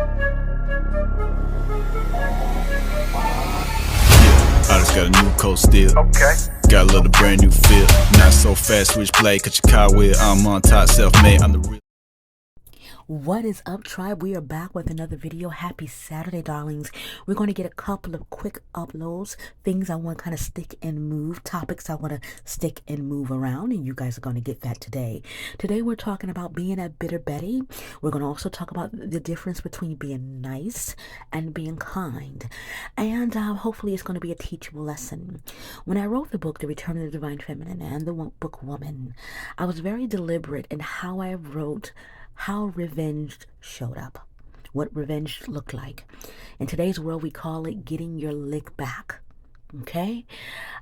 I just got a new coat still. Okay. Got a little brand new feel. Not so fast, switch blade, cut your car wheel. I'm on top, self-made. I'm the real. What is up, tribe? We are back with another video. Happy Saturday, darlings. We're going to get a couple of quick uploads, things I want to kind of stick and move, topics I want to stick and move around, and you guys are going to get that today. Today we're talking about being a bitter Betty. We're going to also talk about the difference between being nice and being kind, and hopefully it's going to be a teachable lesson. When I wrote the book, The Return of the Divine Feminine and the book Woman, I was very deliberate in how I wrote how revenge showed up, what revenge looked like. In today's world, we call it getting your lick back. Okay?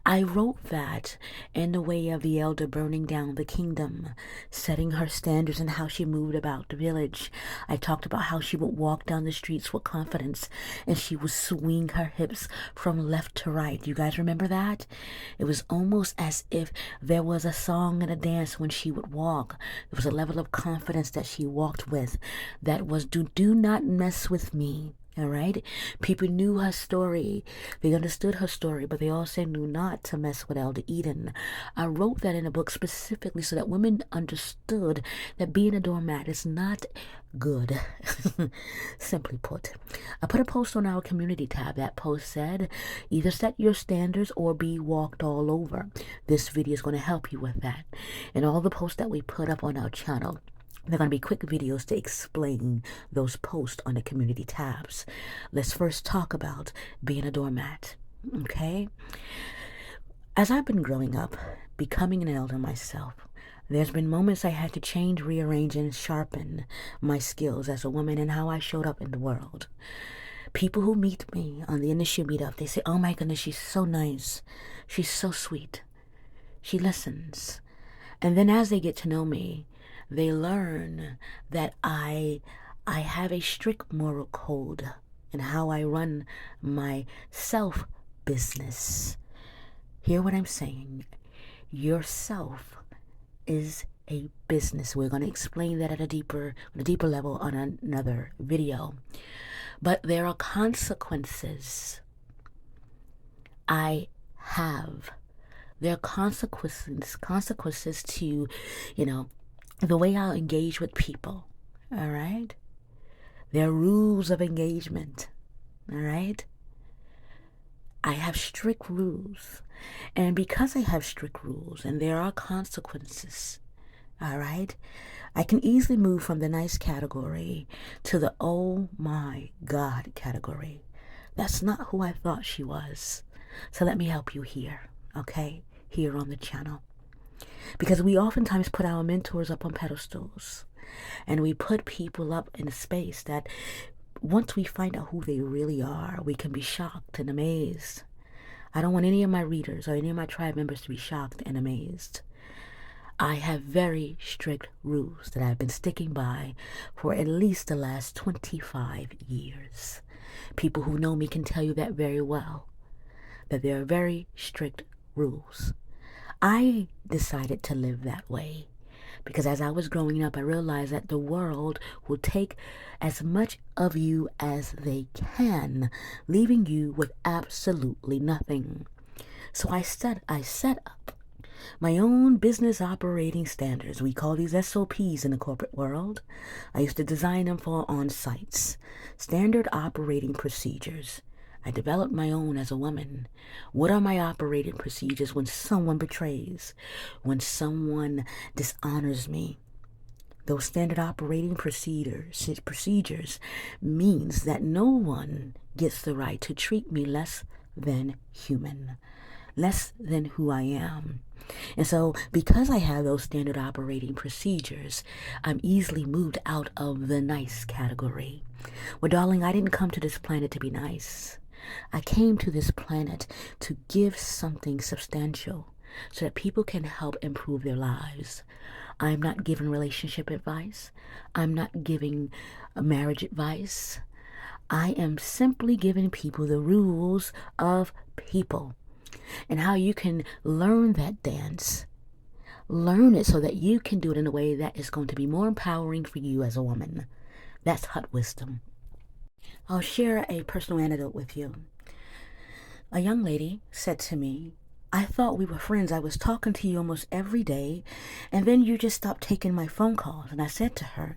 I wrote that in the way of the elder burning down the kingdom, setting her standards and how she moved about the village. I talked about how she would walk down the streets with confidence and she would swing her hips from left to right. You guys remember that? It was almost as if there was a song and a dance when she would walk. There was a level of confidence that she walked with that was, do not mess with me. All right. People knew her story. They understood her story, but they also knew not to mess with Elder Eden. I wrote that in a book specifically so that women understood that being a doormat is not good. Simply put, I put a post on our community tab. That post said, either set your standards or be walked all over. This video is going to help you with that. And all the posts that we put up on our channel, they're going to be quick videos to explain those posts on the community tabs. Let's first talk about being a doormat, okay? As I've been growing up, becoming an elder myself, there's been moments I had to change, rearrange, and sharpen my skills as a woman and how I showed up in the world. People who meet me on the initial meetup, they say, oh my goodness, she's so nice. She's so sweet. She listens. And then as they get to know me, they learn that I have a strict moral code in how I run my self-business. Hear what I'm saying? Yourself is a business. We're going to explain that at a deeper level on another video. But there are consequences. There are consequences to, the way I'll engage with people, all right? There are rules of engagement, all right? I have strict rules. And because I have strict rules and there are consequences, all right, I can easily move from the nice category to the oh my God category. That's not who I thought she was. So let me help you here, okay? Here on the channel. Because we oftentimes put our mentors up on pedestals and we put people up in a space that once we find out who they really are, we can be shocked and amazed. I don't want any of my readers or any of my tribe members to be shocked and amazed. I have very strict rules that I've been sticking by for at least the last 25 years. People who know me can tell you that very well, that there are very strict rules. I decided to live that way because as I was growing up, I realized that the world will take as much of you as they can, leaving you with absolutely nothing. So I set up my own business operating standards. We call these SOPs in the corporate world. I used to design them for on-sites, standard operating procedures. I developed my own as a woman. What are my operating procedures when someone betrays, when someone dishonors me? Those standard operating procedures means that no one gets the right to treat me less than human, less than who I am. And so because I have those standard operating procedures, I'm easily moved out of the nice category. Well, darling, I didn't come to this planet to be nice. I came to this planet to give something substantial so that people can help improve their lives. I'm not giving relationship advice. I'm not giving marriage advice. I am simply giving people the rules of people and how you can learn that dance. Learn it so that you can do it in a way that is going to be more empowering for you as a woman. That's hut wisdom. I'll share a personal anecdote with you. A young lady said to me, I thought we were friends. I was talking to you almost every day, and then you just stopped taking my phone calls. And I said to her,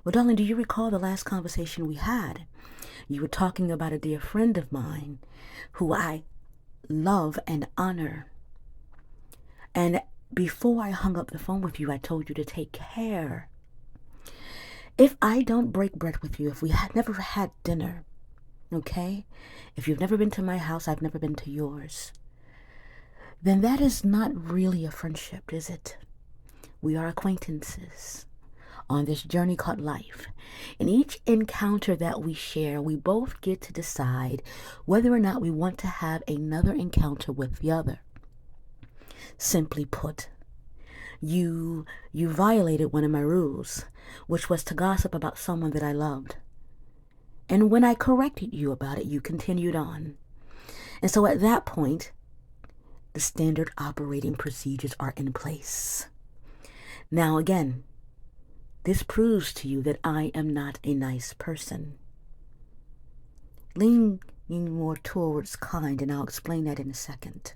well, darling, do you recall the last conversation we had? You were talking about a dear friend of mine who I love and honor. And before I hung up the phone with you, I told you to take care. If I don't break bread with you, if we had never had dinner, okay? If you've never been to my house, I've never been to yours. Then that is not really a friendship, is it? We are acquaintances on this journey called life. In each encounter that we share, we both get to decide whether or not we want to have another encounter with the other. Simply put, you violated one of my rules, which was to gossip about someone that I loved. And when I corrected you about it, you continued on. And so at that point, the standard operating procedures are in place. Now again, this proves to you that I am not a nice person. Leaning more towards kind, and I'll explain that in a second.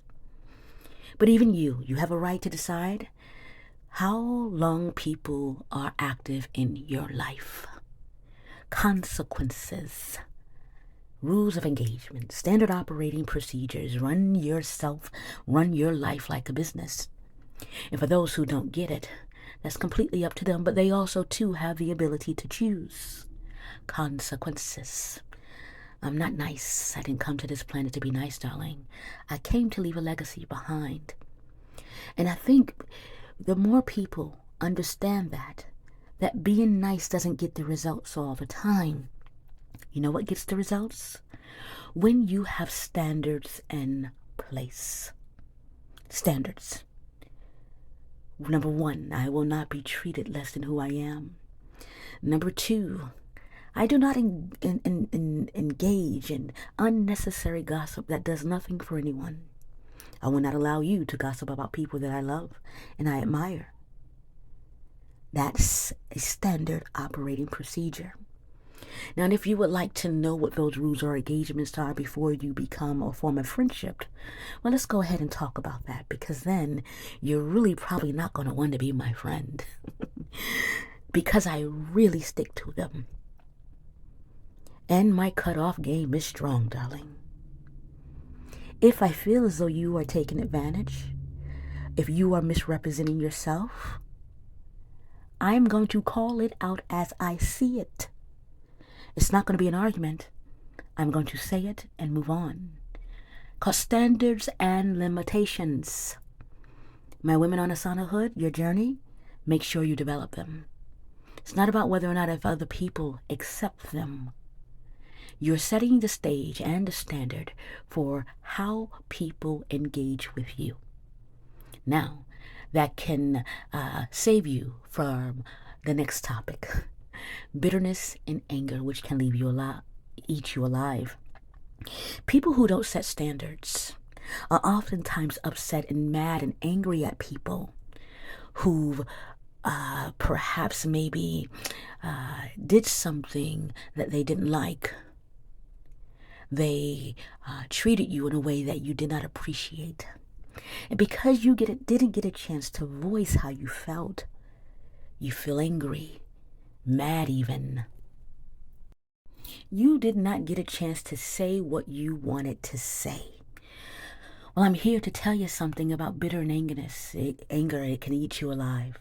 But even you have a right to decide how long people are active in your life. Consequences, rules of engagement, standard operating procedures. Run yourself, run your life like a business. And for those who don't get it, that's completely up to them, but they also too have the ability to choose. Consequences. I'm not nice. I didn't come to this planet to be nice, darling. I came to leave a legacy behind. And I think the more people understand that being nice doesn't get the results all the time. You know what gets the results? When you have standards in place. Standards. Number one, I will not be treated less than who I am. Number two, I do not engage in unnecessary gossip that does nothing for anyone. I will not allow you to gossip about people that I love and I admire. That's a standard operating procedure. Now, if you would like to know what those rules or engagements are before you become or form a friendship, well, let's go ahead and talk about that, because then you're really probably not going to want to be my friend because I really stick to them. And my cutoff game is strong, darling. If I feel as though you are taking advantage, if you are misrepresenting yourself, I'm going to call it out as I see it. It's not going to be an argument. I'm going to say it and move on. Because standards and limitations. My women on Asana Hood, your journey, make sure you develop them. It's not about whether or not if other people accept them. You're setting the stage and the standard for how people engage with you. Now, that can save you from the next topic. Bitterness and anger, which can leave you eat you alive. People who don't set standards are oftentimes upset and mad and angry at people who perhaps maybe did something that they didn't like. They treated you in a way that you did not appreciate. And because you didn't get a chance to voice how you felt, you feel angry, mad even. You did not get a chance to say what you wanted to say. Well, I'm here to tell you something about bitter and anger. It can eat you alive.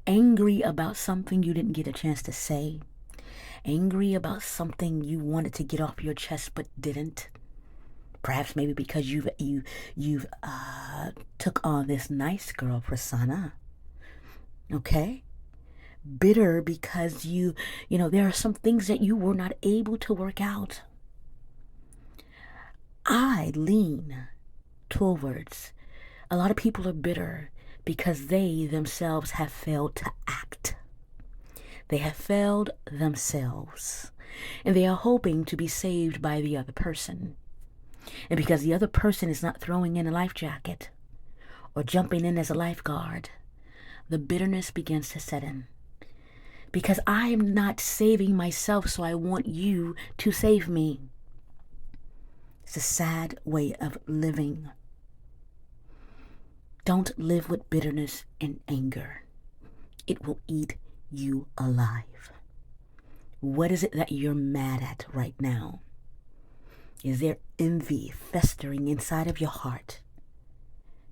Angry about something you didn't get a chance to say. Angry about something you wanted to get off your chest but didn't. Perhaps maybe because you've took on this nice girl persona. Okay? Bitter because you know, there are some things that you were not able to work out. I lean towards a lot of people are bitter because they themselves have failed to act. They have failed themselves, and they are hoping to be saved by the other person. And because the other person is not throwing in a life jacket or jumping in as a lifeguard, the bitterness begins to set in. because I am not saving myself, so I want you to save me. It's a sad way of living. Don't live with bitterness and anger. It will eat you alive. What is it that you're mad at right now? Is there envy festering inside of your heart?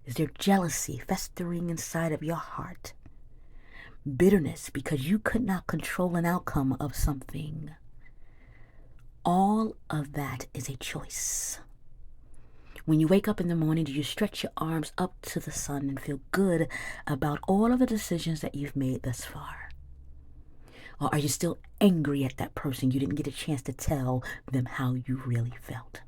Is there jealousy festering inside of your heart? Bitterness because you could not control an outcome of something. All of that is a choice. When you wake up in the morning, do you stretch your arms up to the sun and feel good about all of the decisions that you've made thus far? Or are you still angry at that person? You didn't get a chance to tell them how you really felt.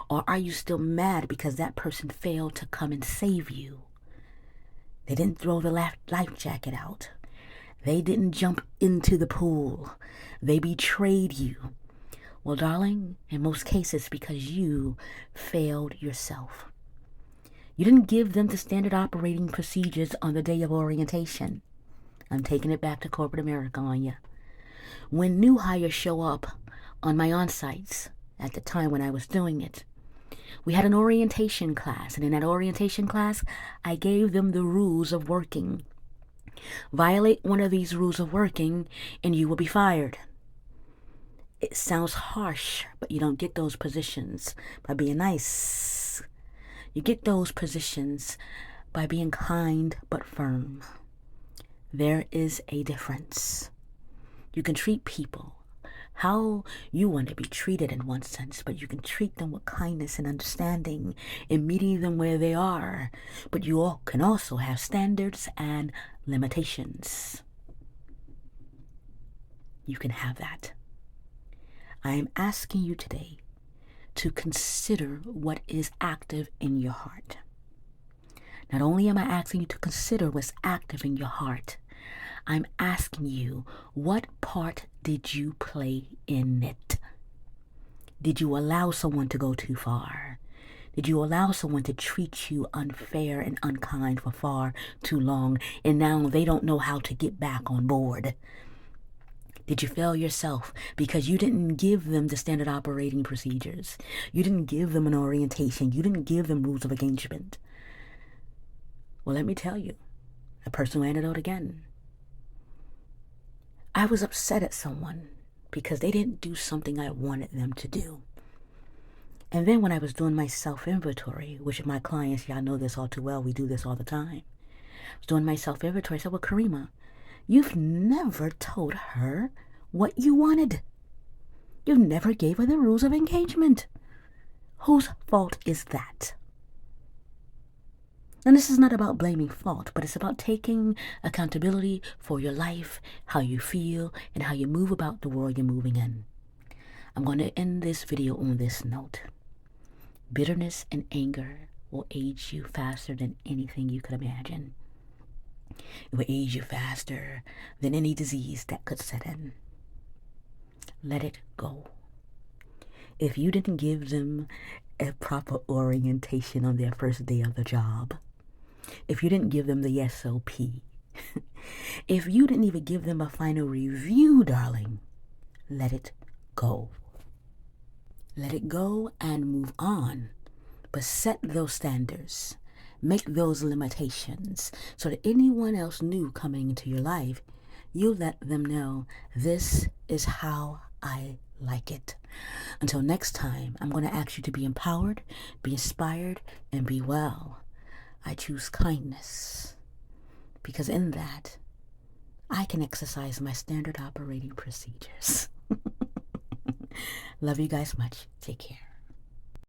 Or are you still mad because that person failed to come and save you? They didn't throw the life jacket out. They didn't jump into the pool. They betrayed you. Well, darling, in most cases, because you failed yourself. You didn't give them the standard operating procedures on the day of orientation. I'm taking it back to corporate America on you. When new hires show up on my on-sites, at the time when I was doing it, we had an orientation class, and in that orientation class, I gave them the rules of working. Violate one of these rules of working, and you will be fired. It sounds harsh, but you don't get those positions by being nice. You get those positions by being kind but firm. There is a difference. You can treat people how you want to be treated in one sense, but you can treat them with kindness and understanding and meeting them where they are. But you all can also have standards and limitations. You can have that. I am asking you today to consider what is active in your heart. Not only am I asking you to consider what's active in your heart, I'm asking you, what part did you play in it? Did you allow someone to go too far? Did you allow someone to treat you unfair and unkind for far too long, and now they don't know how to get back on board? Did you fail yourself because you didn't give them the standard operating procedures? You didn't give them an orientation. You didn't give them rules of engagement. Well, let me tell you, a personal anecdote again. I was upset at someone because they didn't do something I wanted them to do. And then when I was doing my self-inventory, which my clients, y'all know this all too well, we do this all the time. I was doing my self-inventory. I said, well, Karima, you've never told her what you wanted. You never gave her the rules of engagement. Whose fault is that? And this is not about blaming fault, but it's about taking accountability for your life, how you feel, and how you move about the world you're moving in. I'm going to end this video on this note. Bitterness and anger will age you faster than anything you could imagine. It will age you faster than any disease that could set in. Let it go. If you didn't give them a proper orientation on their first day of the job, if you didn't give them the SOP, if you didn't even give them a final review, darling, let it go. Let it go and move on. But set those standards. Make those limitations so that anyone else new coming into your life, you let them know this is how I like it. Until next time, I'm going to ask you to be empowered, be inspired, and be well. I choose kindness because in that, I can exercise my standard operating procedures. Love you guys much. Take care.